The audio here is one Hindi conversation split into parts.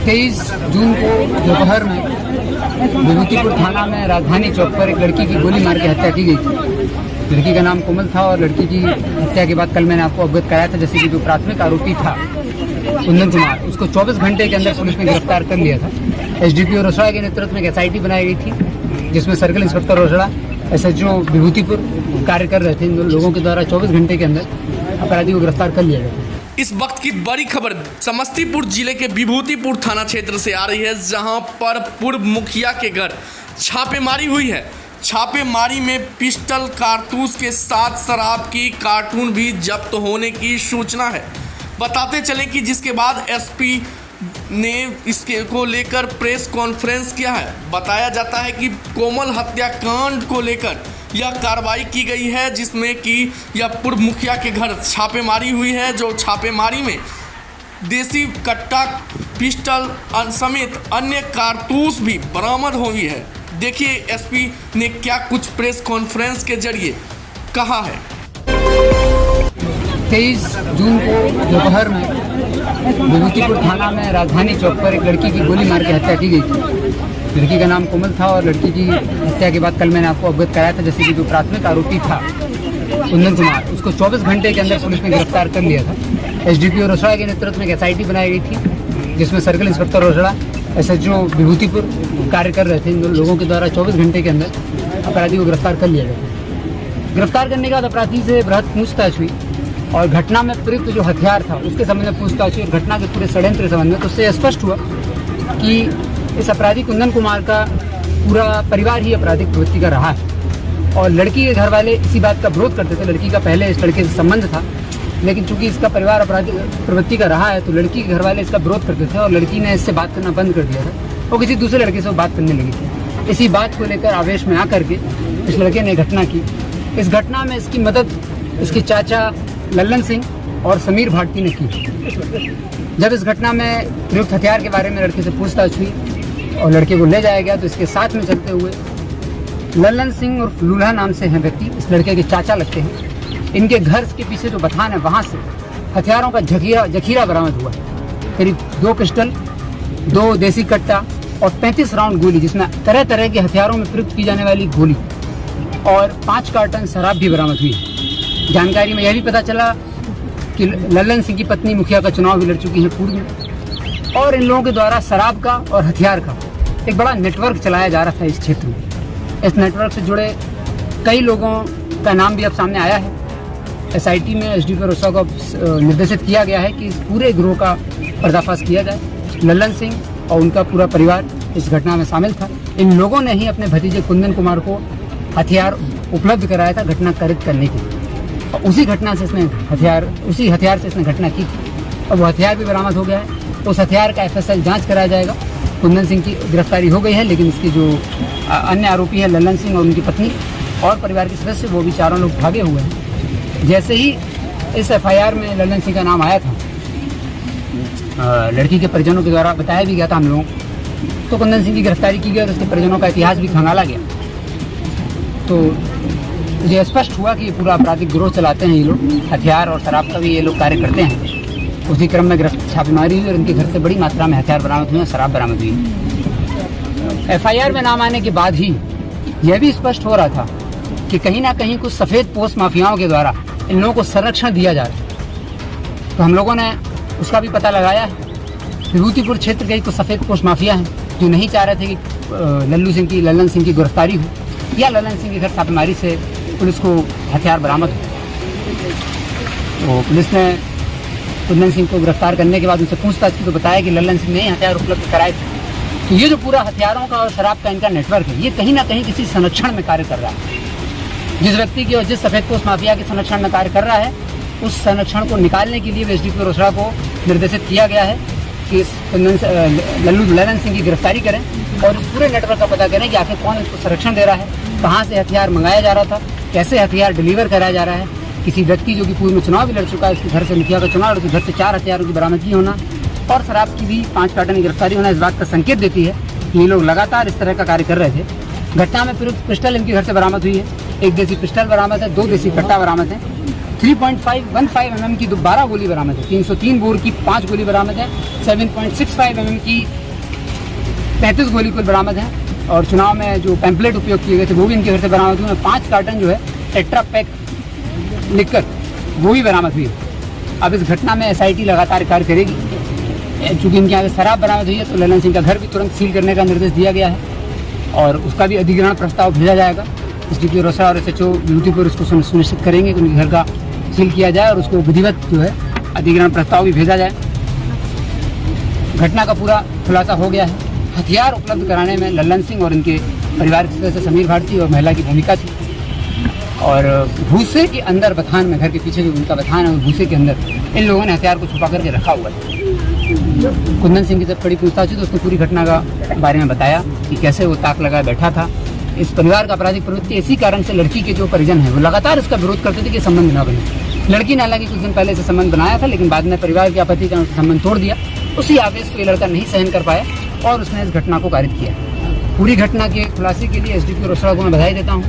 23 जून को दोपहर में विभूतिपुर थाना में राजधानी चौक पर एक लड़की की गोली मार के हत्या की गई थी। लड़की का नाम कोमल था और लड़की की हत्या के बाद कल मैंने आपको अवगत कराया था, जैसे कि जो प्राथमिक आरोपी था कुंदन कुमार, उसको 24 घंटे के अंदर पुलिस ने गिरफ्तार कर लिया था। एसडीपीओ रोसड़ा के नेतृत्व में एक SIT बनाई गई थी, जिसमें circle inspector Rosera, SHO Vibhutipur कार्य कर रहे थे। इन लोगों के द्वारा 24 घंटे के अंदर अपराधी को गिरफ्तार कर लिया गया। इस वक्त की बड़ी खबर समस्तीपुर जिले के विभूतिपुर थाना क्षेत्र से आ रही है, जहां पर पूर्व मुखिया के घर छापेमारी हुई है। छापेमारी में पिस्टल, कारतूस के साथ शराब की कार्टून भी जब्त होने की सूचना है। बताते चलें कि जिसके बाद SP ने इसके को लेकर प्रेस कॉन्फ्रेंस किया है। बताया जाता है कि कोमल हत्याकांड को लेकर यह कार्रवाई की गई है, जिसमें कि यह पूर्व मुखिया के घर छापेमारी हुई है। जो छापेमारी में देसी कट्टा, पिस्टल समेत अन्य कारतूस भी बरामद हुई है। देखिए SP ने क्या कुछ प्रेस कॉन्फ्रेंस के जरिए कहा है। 23 जून को दोपहर में विभूतिपुर थाना में राजधानी चौक पर एक लड़की की गोली मार के हत्या की गई थी। लड़की का नाम कोमल था और लड़की की हत्या के बाद कल मैंने आपको अवगत कराया था, जैसे कि जो प्राथमिक आरोपी था कुंदन कुमार, उसको 24 घंटे के अंदर पुलिस ने गिरफ्तार कर लिया था। SDPO रोसड़ा के नेतृत्व में एक SIT बनाई गई थी, जिसमें circle inspector Rosera, SHO Vibhutipur कार्य कर रहे थे। इन लोगों के द्वारा 24 घंटे के अंदर अपराधी को गिरफ्तार कर लिया गया। गिरफ्तार करने के बाद अपराधी से बृहद पूछताछ हुई और घटना में प्रयुक्त जो हथियार था उसके संबंध में पूछताछ हुई। घटना के पूरे षड्यंत्र के संबंध में तो उससे स्पष्ट हुआ कि इस अपराधी कुंदन कुमार का पूरा परिवार ही आपराधिक प्रवृत्ति का रहा है और लड़की के घर वाले इसी बात का विरोध करते थे। लड़की का पहले इस लड़के से संबंध था, लेकिन चूंकि इसका परिवार आपराधिक प्रवृत्ति का रहा है तो लड़की के घर वाले इसका विरोध करते थे और लड़की ने इससे बात करना बंद कर दिया था। वो किसी दूसरे लड़के से बात करने लगी थी। इसी बात को लेकर आवेश में आकर के इस लड़के ने घटना की। इस घटना में इसकी मदद इसके चाचा लल्लन सिंह और समीर भाटी ने की। जब इस घटना में प्रयुक्त हथियार के बारे में लड़के से पूछताछ हुई और लड़के को ले जाया गया तो इसके साथ में चलते हुए लल्लन सिंह और लूल्हा नाम से हैं व्यक्ति, इस लड़के के चाचा लगते हैं। इनके घर के पीछे जो बथान है वहाँ से हथियारों का जखीरा बरामद हुआ। करीब 2 पिस्टल, 2 देसी कट्टा और 35 राउंड गोली, जिसमें तरह तरह के हथियारों में प्रयुक्त की जाने वाली गोली और 5 कार्टन शराब भी बरामद हुई। जानकारी में यह भी पता चला कि लल्लन सिंह की पत्नी मुखिया का चुनाव भी लड़ चुकी है पूर्व में, और इन लोगों के द्वारा शराब का और हथियार का एक बड़ा नेटवर्क चलाया जा रहा था इस क्षेत्र में। इस नेटवर्क से जुड़े कई लोगों का नाम भी अब सामने आया है। SIT में SDPO रोसड़ा को निर्देशित किया गया है कि इस पूरे गिरोह का पर्दाफाश किया जाए। लल्लन सिंह और उनका पूरा परिवार इस घटना में शामिल था। इन लोगों ने ही अपने भतीजे कुंदन कुमार को हथियार उपलब्ध कराया था घटना कारित करने के लिए, और उसी हथियार से इसने घटना की थी। और वो हथियार भी बरामद हो गया है। उस हथियार का FSL जांच कराया जाएगा। कुंदन सिंह की गिरफ्तारी हो गई है, लेकिन इसकी जो अन्य आरोपी है लल्लन सिंह और उनकी पत्नी और परिवार के सदस्य, वो भी चारों लोग भागे हुए हैं। जैसे ही इस FIR में लल्लन सिंह का नाम आया था, लड़की के परिजनों के द्वारा बताया भी गया था हम लोगों को, तो कुंदन सिंह की गिरफ्तारी की गई और उसके परिजनों का इतिहास भी खंगाला गया। तो मुझे स्पष्ट हुआ कि ये पूरा आपराधिक गिरोह चलाते हैं ये लोग, हथियार और शराब का भी ये लोग कार्य करते हैं। उसी क्रम में छापेमारी हुई और इनके घर से बड़ी मात्रा में हथियार बरामद हुए, शराब बरामद हुई। FIR में नाम आने के बाद ही यह भी स्पष्ट हो रहा था कि कहीं ना कहीं कुछ सफ़ेद पोस्ट माफियाओं के द्वारा इन लोगों को संरक्षण दिया जा रहा है। तो हम लोगों ने उसका भी पता लगाया है। विभूतिपुर क्षेत्र के कुछ सफ़ेद पोस्ट माफिया हैं जो नहीं चाह रहे थे कि लल्लन सिंह की गिरफ्तारी हो या लल्लन सिंह के घर छापेमारी से पुलिस को हथियार बरामद हो। तो पुलिस ने कुंदन सिंह को गिरफ्तार करने के बाद उनसे पूछताछ की तो बताया कि लल्लन सिंह ने ही हथियार उपलब्ध कराए थे। तो ये जो पूरा हथियारों का और शराब का इनका नेटवर्क है, ये कहीं ना कहीं किसी संरक्षण में कार्य कर रहा है। जिस व्यक्ति की और जिस सफ़ेद पोस्ट माफिया के संरक्षण में कार्य कर रहा है, उस संरक्षण को निकालने के लिए SDPO रोसड़ा को निर्देशित किया गया है कि लल्लन सिंह की गिरफ्तारी करें और इस पूरे नेटवर्क का पता करें कि आखिर कौन इसको संरक्षण दे रहा है, कहाँ से हथियार मंगाया जा रहा था, कैसे हथियार डिलीवर कराया जा रहा है। किसी व्यक्ति जो कि पूर्व में चुनाव भी लड़ चुका है, उसके घर से मुखिया का चुनाव और उसके घर से 4 हथियारों की बरामदगी होना और शराब की भी 5 कार्टन की गिरफ्तारी होना इस बात का संकेत देती है कि ये लोग लगातार इस तरह का कार्य कर रहे थे। घटना में प्रयुक्त पिस्टल इनके घर से बरामद हुई है। 1 देसी पिस्टल बरामद है, 2 देसी कट्टा बरामद है 3.515 mm की 12 गोली बरामद है, 303 बोर की 5 गोली बरामद है, 7.65 mm की 35 गोली कुल बरामद है। और चुनाव में जो पैम्पलेट उपयोग किए गए थे वो भी इनके घर से बरामद हुए। 5 कार्टन जो है टेट्रा पैक लिखकर वो भी बरामद हुई है। अब इस घटना में SIT लगातार कार्य करेगी। चूँकि इनके यहाँ शराब बरामद हुई है तो ललन सिंह का घर भी तुरंत सील करने का निर्देश दिया गया है और उसका भी अधिग्रहण प्रस्ताव भेजा जाएगा। SDPO रोसड़ा और SHO विभूतिपुर उसको सुनिश्चित करेंगे कि उनके घर का सील किया जाए और उसको विधिवत जो है अधिग्रहण प्रस्ताव भी भेजा जाए। घटना का पूरा खुलासा हो गया है। हथियार उपलब्ध कराने में ललन सिंह और इनके परिवार के सदस्य समीर भारती और महिला की भूमिका थी। और भूसे के अंदर बथान में, घर के पीछे जो उनका बथान है उस भूसे के अंदर इन लोगों ने हथियार को छुपा करके रखा हुआ है। कुंदन सिंह की जब कड़ी पूछताछ हुई तो उसने पूरी घटना का बारे में बताया कि कैसे वो ताक लगाए बैठा था। इस परिवार का आपराधिक प्रवृत्ति इसी कारण से लड़की के जो परिजन हैं वो लगातार इसका विरोध करते थे कि संबंध न बने। लड़की ने हालांकि कुछ दिन पहले से संबंध बनाया था लेकिन बाद में परिवार की आपत्ति के अनुसार संबंध तोड़ दिया। उसी आवेश को ये लड़का नहीं सहन कर पाया और उसने इस घटना को कारित किया। पूरी घटना के खुलासे के लिए SDPO रोसड़ा को मैं बधाई देता हूँ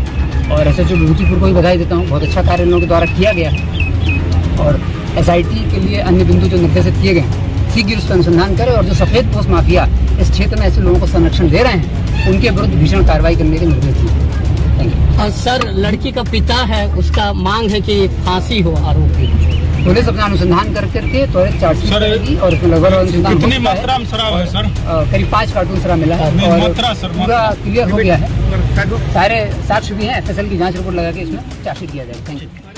और SHO विभूतिपुर को भी बधाई देता हूँ। बहुत अच्छा कार्य इन लोगों के द्वारा किया गया है और SIT के लिए अन्य बिंदु जो निर्देशित किए गए हैं शीघ्र उस पर अनुसंधान करें और जो सफेद पोस्ट माफिया इस क्षेत्र में ऐसे लोगों को संरक्षण दे रहे हैं उनके विरुद्ध भीषण कार्रवाई करने के निर्देश दिए। और सर, लड़की का पिता है, उसका मांग है कि फांसी हो आरोपी। पुलिस अपना अनुसंधान करके त्वरित चार्जशीट करेगी और उसमें लगभग अनुसंधान कितनी मात्रा में शराब है सर? करीब 5 कार्टून शराब मिला है और पूरा क्लियर हो गया है। सारे साक्ष्य भी हैं। FSL की जांच रिपोर्ट लगा के इसमें चार्जशीट किया जाएगा। Thank you.